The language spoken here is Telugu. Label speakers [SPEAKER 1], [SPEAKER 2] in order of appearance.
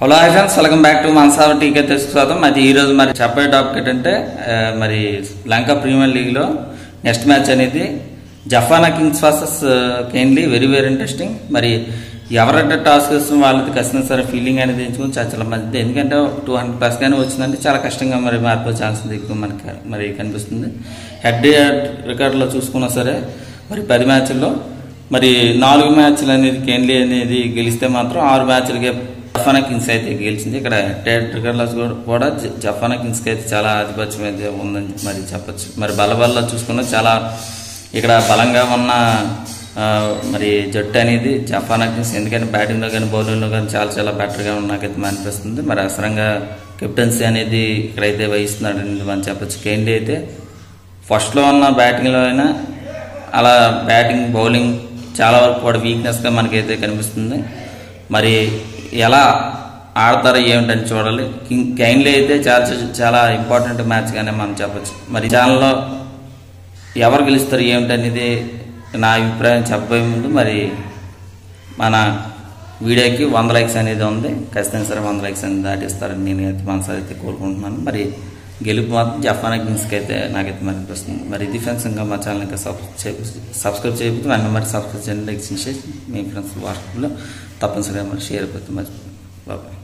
[SPEAKER 1] Hello hi friends, welcome back to మనసావ టీకే తెలుసు స్వాగతం. అది ఈరోజు మరి చెప్పే టాపిక్ ఏంటంటే మరి లంక ప్రీమియర్ లీగ్లో నెక్స్ట్ మ్యాచ్ అనేది జఫానా కింగ్స్ వర్సెస్ కేన్లీ. Very very interesting. మరి ఎవరైతే టాస్ చేస్తున్న వాళ్ళకి ఖచ్చితంగా సరే ఫీలింగ్ అనేది ఎంచుకుని చాలా మంచిది. ఎందుకంటే 200+ కానీ వచ్చిందంటే చాలా కష్టంగా మరి మారిపోయే ఛాన్సెస్ ఎక్కువ మనకి మరి కనిపిస్తుంది. హెడ్ రికార్డులో చూసుకున్నా సరే మరి 10 మ్యాచ్ల్లో మరి 4 మ్యాచ్లు అనేది కేన్లీ అనేది గెలిస్తే మాత్రం 6 మ్యాచ్లకే జఫానా కింగ్స్ అయితే గెలిచింది. ఇక్కడ రికార్డులో కూడా జఫానా కింగ్స్కి అయితే చాలా ఆధిపత్యం అయితే ఉందని మరి చెప్పచ్చు. మరి బలబల్లో చూసుకున్నా చాలా ఇక్కడ బలంగా ఉన్న మరి జట్టు అనేది జఫానా కింగ్స్. ఎందుకంటే బ్యాటింగ్లో కానీ బౌలింగ్లో కానీ చాలా బెటర్గా నాకైతే అనిపిస్తుంది. మరి అవసరంగా కెప్టెన్సీ అనేది ఇక్కడైతే వహిస్తున్నాడు అనేది మనం చెప్పచ్చు. కేన్లీ అయితే ఫస్ట్లో ఉన్న బ్యాటింగ్లో అయినా అలా బ్యాటింగ్ బౌలింగ్ చాలా వరకు కూడా వీక్నెస్గా మనకైతే కనిపిస్తుంది. మరి ఎలా ఆడతారో ఏమిటని చూడాలి. కేన్లీ అయితే చాలా ఇంపార్టెంట్ మ్యాచ్గానే మనం చెప్పచ్చు. మరి ఛానల్లో ఎవరు గెలుస్తారు ఏమిటనేది నా అభిప్రాయం చెప్పబోయే ముందు మరి మన వీడియోకి 100 లైక్స్ అనేది ఉంది. ఖచ్చితంగా సరే 100 లైక్స్ అనేది దాటిస్తారని నేనైతే మనసారి అయితే కోరుకుంటున్నాను. మరి గెలుపు మాత్రం జఫానా కింగ్స్కి అయితే నాకైతే మరి అనిపిస్తుంది. మరి ఇది ఫ్రెండ్స్, ఇంకా మా ఛానల్ ఇంకా సబ్స్క్రైబ్ చేయకపోతే వెంటనే మరి సబ్స్క్రైబ్ చేయండి, లైక్ చేసి మీ ఫ్రెండ్స్ వాట్సాప్లో తప్పనిసరిగా మరి షేర్ అయిపోతుంది. మరి బాబాయ్.